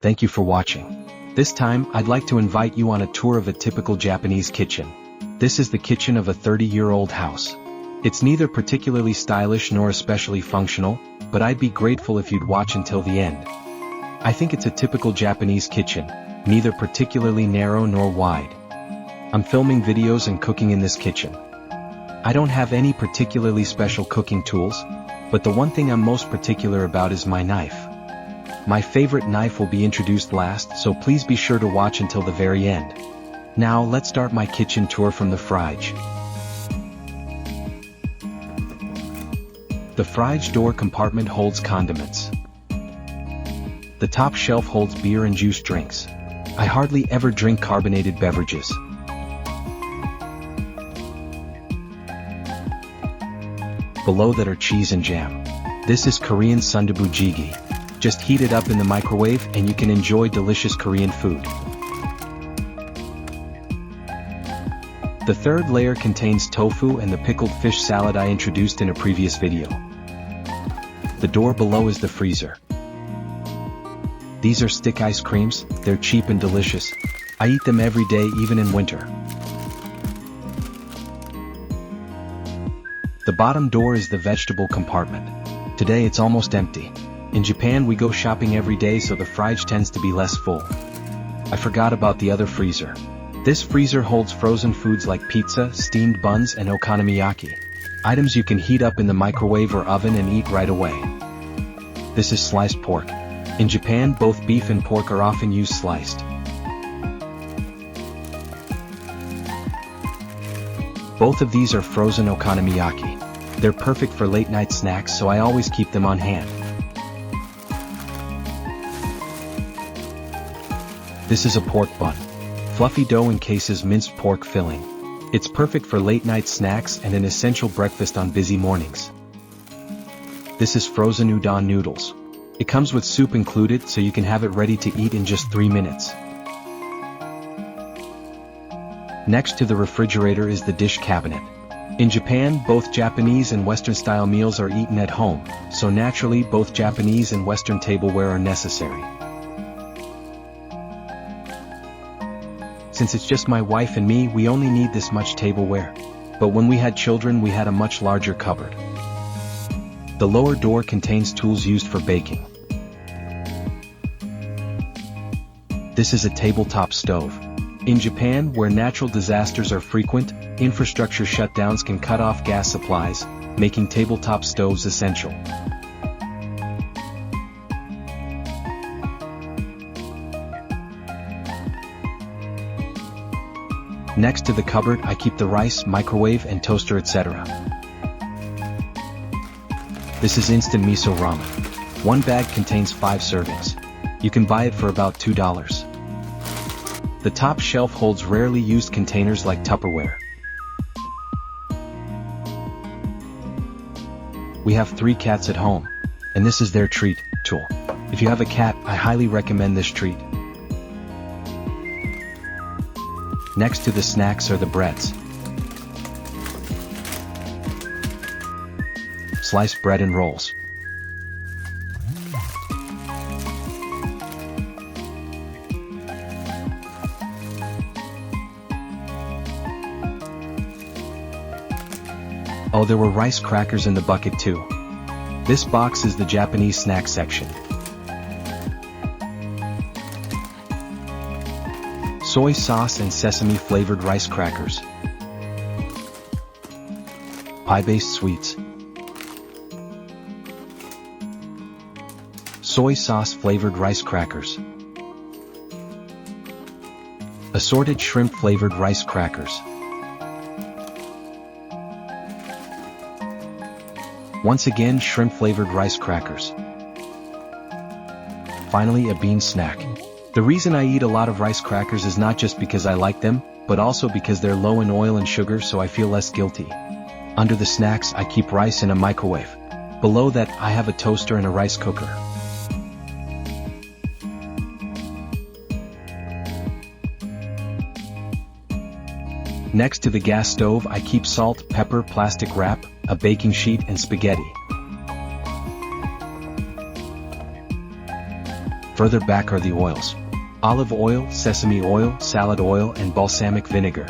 Thank you for watching. This time, I'd like to invite you on a tour of a typical Japanese kitchen. This is the kitchen of a 30-year-old house. It's neither particularly stylish nor especially functional, but I'd be grateful if you'd watch until the end. I think it's a typical Japanese kitchen, neither particularly narrow nor wide. I'm filming videos and cooking in this kitchen. I don't have any particularly special cooking tools, but the one thing I'm most particular about is my knife. My favorite knife will be introduced last, so please be sure to watch until the very end. Now let's start my kitchen tour from the fridge. The fridge door compartment holds condiments. The top shelf holds beer and juice drinks. I hardly ever drink carbonated beverages. Below that are cheese and jam. This is Korean sundubu jjigae. Just heat it up in the microwave and you can enjoy delicious Korean food. The third layer contains tofu and the pickled fish salad I introduced in a previous video. The door below is the freezer. These are stick ice creams, they're cheap and delicious. I eat them every day even in winter. The bottom door is the vegetable compartment. Today it's almost empty. In Japan we go shopping every day so the fridge tends to be less full. I forgot about the other freezer. This freezer holds frozen foods like pizza, steamed buns and okonomiyaki. Items you can heat up in the microwave or oven and eat right away. This is sliced pork. In Japan both beef and pork are often used sliced. Both of these are frozen okonomiyaki. They're perfect for late night snacks so I always keep them on hand. This is a pork bun. Fluffy dough encases minced pork filling. It's perfect for late night snacks and an essential breakfast on busy mornings. This is frozen udon noodles. It comes with soup included so you can have it ready to eat in just 3 minutes. Next to the refrigerator is the dish cabinet. In Japan, both Japanese and Western style meals are eaten at home, so naturally both Japanese and Western tableware are necessary. Since it's just my wife and me, we only need this much tableware. But when we had children, we had a much larger cupboard. The lower door contains tools used for baking. This is a tabletop stove. In Japan, where natural disasters are frequent, infrastructure shutdowns can cut off gas supplies, making tabletop stoves essential. Next to the cupboard I keep the rice, microwave and toaster etc. This is instant miso ramen. One bag contains 5 servings. You can buy it for about $2. The top shelf holds rarely used containers like Tupperware. We have 3 cats at home, and this is their treat tool. If you have a cat, I highly recommend this treat. Next to the snacks are the breads. Sliced bread and rolls. Oh, there were rice crackers in the bucket too. This box is the Japanese snack section. Soy sauce and sesame flavored rice crackers. Pie-based sweets. Soy sauce flavored rice crackers. Assorted shrimp flavored rice crackers. Once again, shrimp flavored rice crackers. Finally, a bean snack. The reason I eat a lot of rice crackers is not just because I like them, but also because they're low in oil and sugar so I feel less guilty. Under the snacks I keep rice in a microwave. Below that I have a toaster and a rice cooker. Next to the gas stove I keep salt, pepper, plastic wrap, a baking sheet and spaghetti. Further back are the oils: olive oil, sesame oil, salad oil, and balsamic vinegar.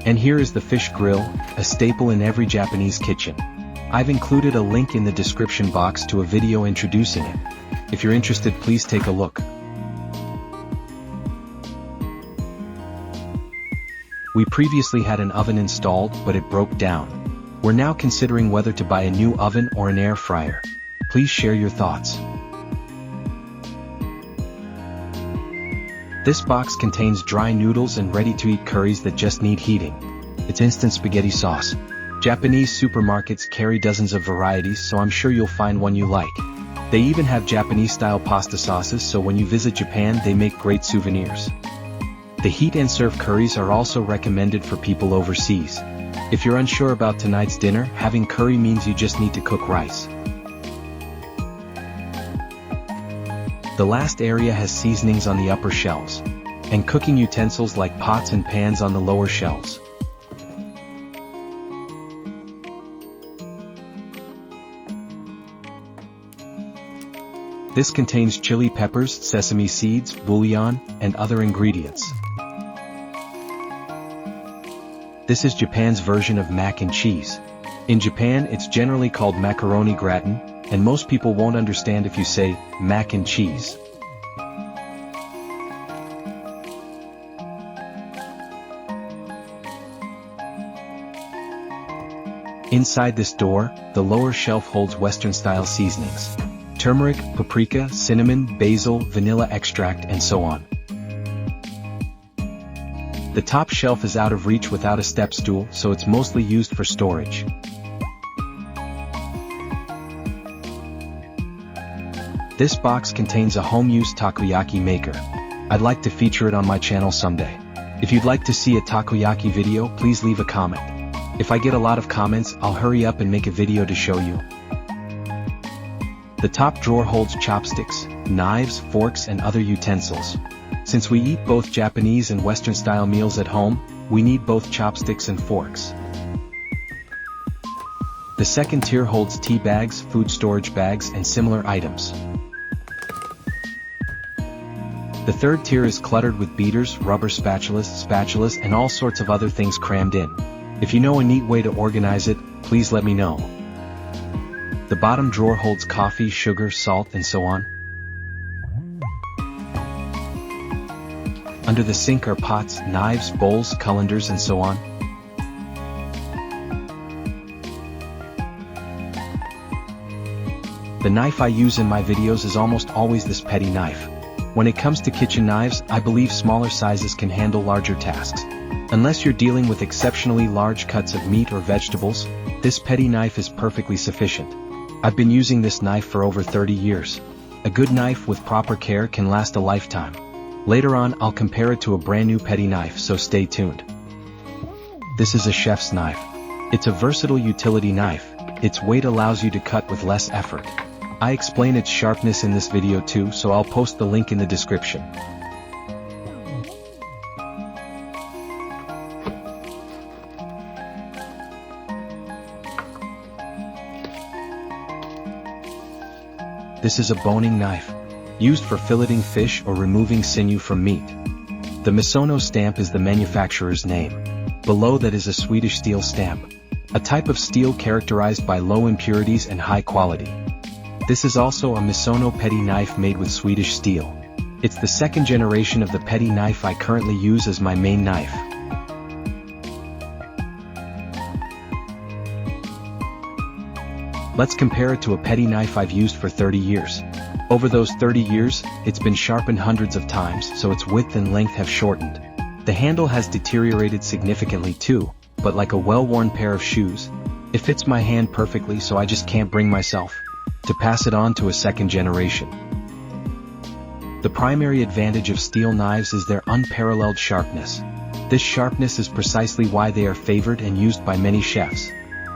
And here is the fish grill, a staple in every Japanese kitchen. I've included a link in the description box to a video introducing it. If you're interested, please take a look. We previously had an oven installed, but it broke down. We're now considering whether to buy a new oven or an air fryer. Please share your thoughts. This box contains dry noodles and ready-to-eat curries that just need heating. It's instant spaghetti sauce. Japanese supermarkets carry dozens of varieties, so I'm sure you'll find one you like. They even have Japanese-style pasta sauces, so when you visit Japan they make great souvenirs. The heat and serve curries are also recommended for people overseas. If you're unsure about tonight's dinner, having curry means you just need to cook rice. The last area has seasonings on the upper shelves, and cooking utensils like pots and pans on the lower shelves. This contains chili peppers, sesame seeds, bouillon, and other ingredients. This is Japan's version of mac and cheese. In Japan, it's generally called macaroni gratin, and most people won't understand if you say mac and cheese. Inside this door, the lower shelf holds Western-style seasonings: turmeric, paprika, cinnamon, basil, vanilla extract, and so on. The top shelf is out of reach without a step stool, so it's mostly used for storage. This box contains a home-use takoyaki maker. I'd like to feature it on my channel someday. If you'd like to see a takoyaki video, please leave a comment. If I get a lot of comments, I'll hurry up and make a video to show you. The top drawer holds chopsticks, knives, forks, and other utensils. Since we eat both Japanese and Western-style meals at home, we need both chopsticks and forks. The second tier holds tea bags, food storage bags, and similar items. The third tier is cluttered with beaters, rubber spatulas, and all sorts of other things crammed in. If you know a neat way to organize it, please let me know. The bottom drawer holds coffee, sugar, salt, and so on. Under the sink are pots, knives, bowls, colanders, and so on. The knife I use in my videos is almost always this petty knife. When it comes to kitchen knives, I believe smaller sizes can handle larger tasks. Unless you're dealing with exceptionally large cuts of meat or vegetables, this petty knife is perfectly sufficient. I've been using this knife for over 30 years. A good knife with proper care can last a lifetime. Later on, I'll compare it to a brand new petty knife, so stay tuned. This is a chef's knife. It's a versatile utility knife. Its weight allows you to cut with less effort. I explain its sharpness in this video too, so I'll post the link in the description. This is a boning knife, used for filleting fish or removing sinew from meat. The Misono stamp is the manufacturer's name. Below that is a Swedish steel stamp, a type of steel characterized by low impurities and high quality. This is also a Misono petty knife made with Swedish steel. It's the second generation of the petty knife I currently use as my main knife. Let's compare it to a petty knife I've used for 30 years. Over those 30 years, it's been sharpened hundreds of times, so its width and length have shortened. The handle has deteriorated significantly too, but like a well-worn pair of shoes, it fits my hand perfectly, so I just can't bring myself to pass it on to a second generation. The primary advantage of steel knives is their unparalleled sharpness. This sharpness is precisely why they are favored and used by many chefs.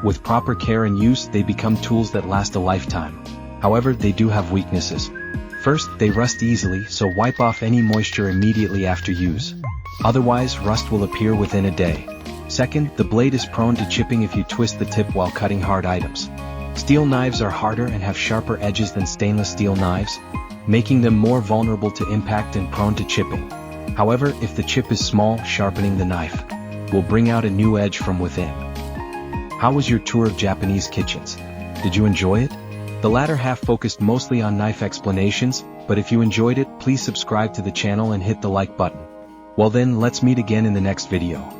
With proper care and use, they become tools that last a lifetime. However, they do have weaknesses. First, they rust easily, so wipe off any moisture immediately after use. Otherwise, rust will appear within a day. Second, the blade is prone to chipping if you twist the tip while cutting hard items. Steel knives are harder and have sharper edges than stainless steel knives, making them more vulnerable to impact and prone to chipping. However, if the chip is small, sharpening the knife will bring out a new edge from within. How was your tour of Japanese kitchens? Did you enjoy it? The latter half focused mostly on knife explanations, but if you enjoyed it, please subscribe to the channel and hit the like button. Well then, let's meet again in the next video.